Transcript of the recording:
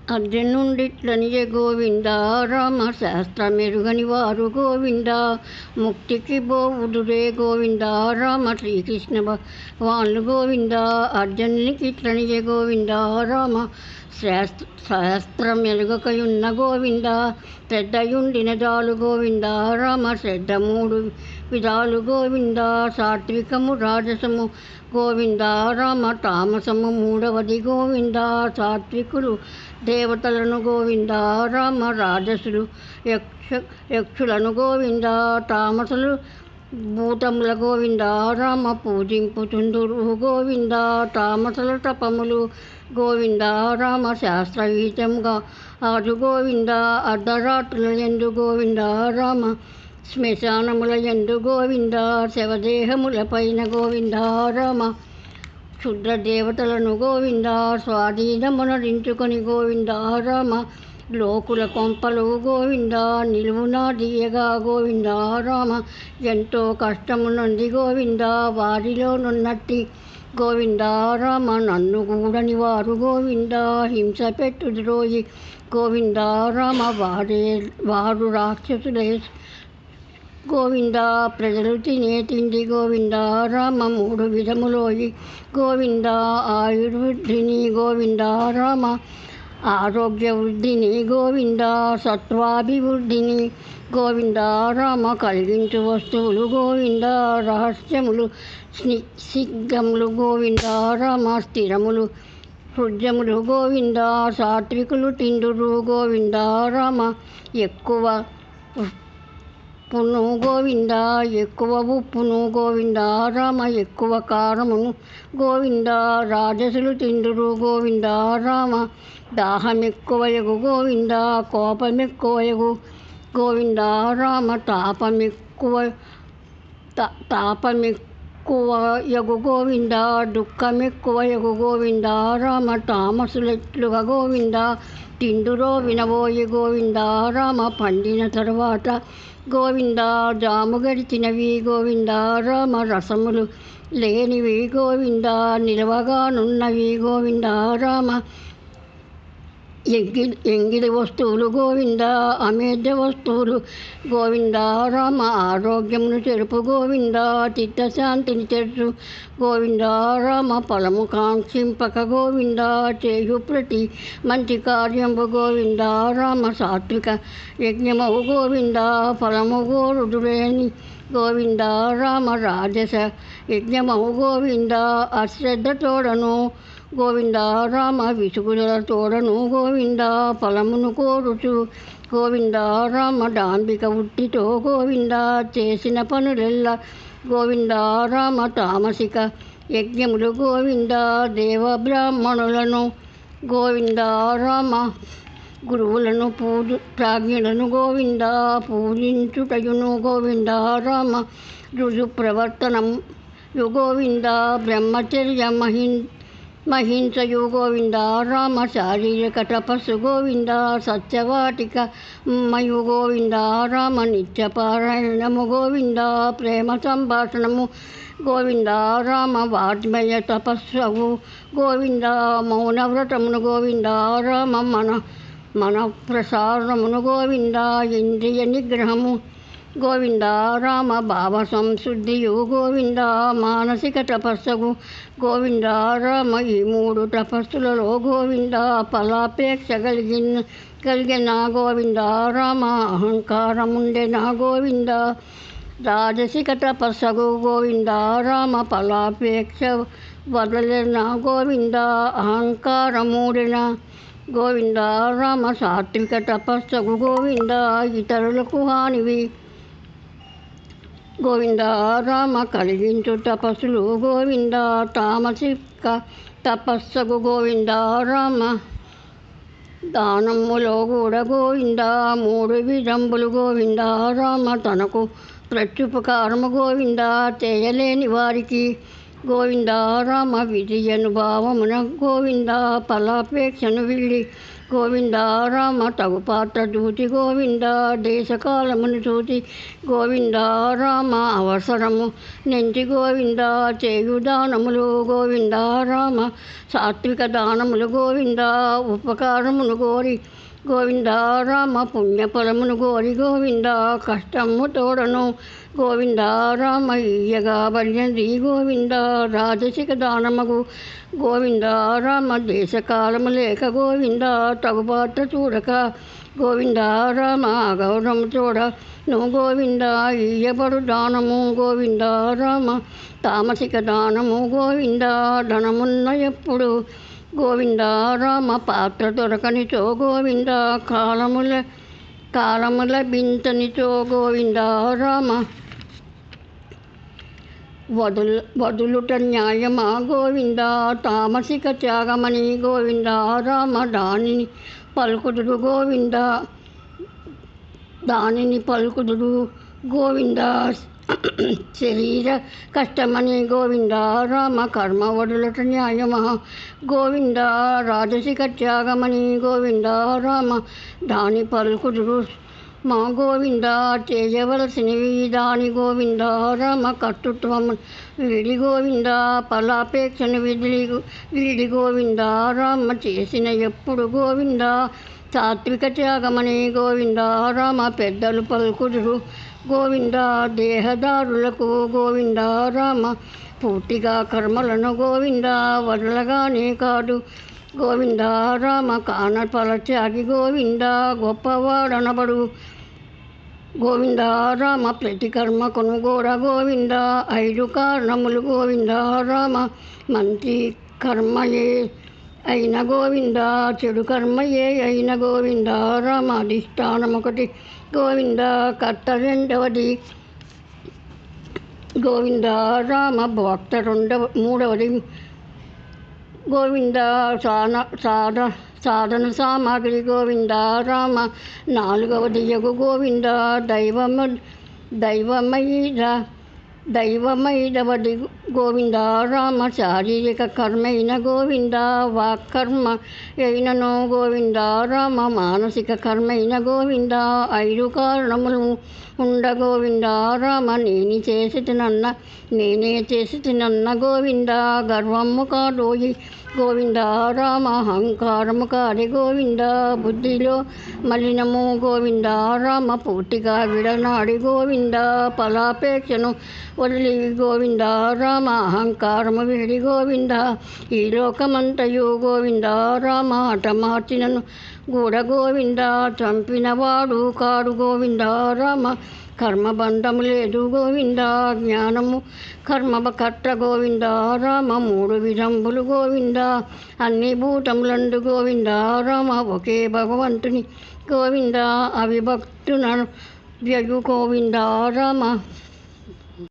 అర్జునుడిట్లనియె గోవిందా రామ శాస్త్రమెరుగని వారు గోవిందా ముక్తికి బోవుదురే గోవిందా రామ శ్రీకృష్ణ భగవాన్లు గోవిందా అర్జునునికిట్లనియె గోవిందా రామ శాస్త్రమెరుగకయున్న గోవిందా శ్రద్ధయుండిన జాలు గోవిందా రామ శ్రద్ధ మూడు విధాలు గోవిందా సాత్వికము రాజసము గోవిందా రామ తామసము మూడవది గోవిందా సాత్వికులు దేవతలను గోవిందా రామ రాజసులు యక్షులను గోవిందా తామసులు భూతముల గోవిందా రామ పూజింపుచుందురు గోవిందా తామసుల తపములు గోవిందా రామ శాస్త్రవీతంగా ఆజు గోవిందా అర్ధరాత్రుల యందు గోవిందా రామ శ్మశానముల యందు గోవిందా శవదేహముల పైన గోవిందా రామ క్షుద్ర దేవతలను గోవిందా స్వాధీనమునరించుకొని గోవిందా రామ లోకుల కొంపలు గోవిందా నిలువునా దియగా గోవిందా రామ ఎంతో కష్టమునంది గోవిందా వారిలో నున్నట్టి గోవిందా రామ నన్ను గూడని వారు గోవిందా హింస పెట్టుద్రోయి గోవిందా రామ వారు రాక్షసులే గోవిందా ప్రజలు తినే తిండి గోవిందా రామ మూడు విధములోయి గోవిందా ఆయుర్వృద్ధిని గోవిందా రామ ఆరోగ్య వృద్ధిని గోవిందా సత్వాభివృద్ధిని గోవిందా రామ కలిగించు వస్తువులు గోవిందా రహస్యములు శీఘ్రములు గోవిందా రామ స్థిరములు హృద్యములు గోవిందా సాత్వికులు తిందురు గోవిందా రామ ఎక్కువ ఉప్పును గోవిందా ఎక్కువ ఉప్పును గోవిందా రామ ఎక్కువ కారమును గోవిందా రాజసులు తిందురు గోవిందా రామ దాహమెక్కువయగు గోవిందా కోపమెక్కువయగు గోవిందా రామ తాపమెక్కువయగు గోవిందా దుఃఖమెక్కువయగు గోవిందా రామ తామసులెట్లుగా గోవిందా తిందురో వినబోయి గోవిందా రామ పండిన తరువాత గోవిందా జాము గడిచినవి గోవిందా రామ రసములు లేనివి గోవిందా నిలవగానున్నవి గోవిందా రామ ఎంగిలి వస్తువులు గోవిందా అమేధ్య వస్తువులు గోవిందా రామ ఆరోగ్యమును చెరుపు గోవిందా చిత్తశాంతిని తెరుచు గోవిందా రామ ఫలము కాంక్షింపక గోవిందా చేయు ప్రతి మంచి కార్యంబు గోవిందా రామ సాత్విక యజ్ఞమవు గోవిందా ఫలము గోరుదులేని గోవిందా రామ రాజస యజ్ఞమవు గోవిందా అశ్రద్ధ తోడను గోవిందా రామ విసుగుల తోడను గోవిందా ఫలమును కోరుచు గోవిందా రామ డాంబిక ఉట్టితో గోవిందా చేసిన పనులెల్ల గోవిందా రామ తామసిక యజ్ఞములు గోవిందా దేవ బ్రాహ్మణులను గోవిందా రామ గురువులను ప్రాజ్ఞులను గోవిందా పూజించుటయును గోవిందా రామ రుజు ప్రవర్తనం గోవిందా బ్రహ్మచర్య మహింసయు గోవిందా రామ శారీరక తపస్సు గోవిందా సత్యవాటిక మయు గోవిందా రామ నిత్యపారాయణము గోవిందా ప్రేమ సంభాషణము గోవిందా రామ వాజ్మయ తపస్సు గోవిందా మౌనవ్రతమును గోవిందా రామ మన ప్రసారమును గోవిందా ఇంద్రియ నిగ్రహము గోవిందా రామ భావ సంశుద్ధియు గోవిందా మానసిక తపస్సుకు గోవిందా రామ ఈ మూడు తపస్సులలో గోవిందా ఫలాపేక్ష కలిగిన గోవిందా రామ అహంకారముండెన గోవిందా రాజసిక తపస్సుకు గోవిందా రామ ఫలాపేక్ష వదలెన గోవిందా అహంకారమూడిన గోవిందా రామ సాత్విక తపస్సుకు గోవిందా ఇతరులకు హానివి గోవిందా రామ కలిగించు తపస్సులు గోవిందా తామసిక తపస్సుకు గోవిందా రామ దానములో కూడా గోవిందా మూడు విధంబులు గోవిందా రామ తనకు ప్రత్యుపకారము గోవిందా చేయలేని వారికి గోవిందా రామ విజయను భావమున గోవిందా ఫలాపేక్షను వీడి గోవింద రామ తగు పాత్ర చూచి గోవింద దేశకాలమును చూచి గోవింద రామ అవసరము నెంచి గోవింద చేయు దానములు గోవింద రామ సాత్విక దానములు గోవింద ఉపకారమును గోరి గోవింద రామ పుణ్యఫలమును గోరి గోవింద కష్టము తోడను గోవింద రామ ఇయ్యగా బలినది గోవింద రాజసిక దానమగు గోవింద రామ దేశకాలము లేక గోవింద తగుబాట చూడక గోవింద రామ గౌరవము చూడ నువ్వు గోవింద ఇయ్యబడు దానము గోవింద రామ తామసిక దానము గోవింద ధనమున్న ఎప్పుడు గోవింద రామ పాత్ర దొరకనిచో గోవింద కాలముల బింతనిచో గోవింద రామ వదులుట న్యాయమా గోవింద తామసిక త్యాగమని గోవింద రామ దానిని పలుకుదురు గోవింద శరీర కష్టమని గోవింద రామ కర్మ వదులుట న్యాయమా గోవింద రాజసిక త్యాగమని గోవింద రామ దాని పలుకుదురు మా గోవింద చేయవలసినవి దాని గోవింద రామ కర్తృత్వము వీడి గోవింద ఫలాపేక్షను వీడి గోవింద రామ చేసిన ఎప్పుడు గోవింద సాత్విక త్యాగమని గోవింద రామ పెద్దలు పలుకుదురు గోవింద దేహదారులకు గోవింద రామ పూర్తిగా కర్మలను గోవింద వదలగానే కాదు గోవింద రామ కాన ఫలత్యాగి గోవింద గొప్పవాడనబడు గోవింద రామ ప్రతి కర్మకును గోర గోవింద 5 కారణములు గోవింద రామ మంచి కర్మయే అయిన గోవింద చెడు కర్మయే అయిన గోవింద రామ అధిష్టానం 1 గోవింద కర్త 2వది గోవింద రామ భక్త 3వది గోవింద సాధన సామాగ్రి గోవింద రామ 4వది యగు గోవింద దైవమైదవది గోవింద రామ శారీరక కర్మైన గోవింద వాక్కర్మ అయినను గోవింద రామ మానసిక కర్మైన గోవింద 5 కారణములు ఉండ గోవింద రామ నేనే చేసి తినన్న గోవింద గర్వము కాదోయి గోవింద రామ అహంకారము కాదే గోవింద బుద్ధిలో మలినము గోవింద రామ పూర్తిగా విడనాడి గోవింద ఫలాపేక్షను వదిలి గోవింద రామ అహంకారము వీడి గోవింద ఈ లోకమంతయు గోవింద రామ హఠమార్చినను గూడ గోవింద చంపినవాడు కాడు గోవింద రామ కర్మబంధము లేదు గోవింద జ్ఞానము కర్మకర్త గోవింద రామ 3 విధంబులు గోవింద అన్ని భూతములందు గోవింద రామ ఒకే భగవంతుని గోవింద అవిభక్తున వ్యయు గోవింద రామ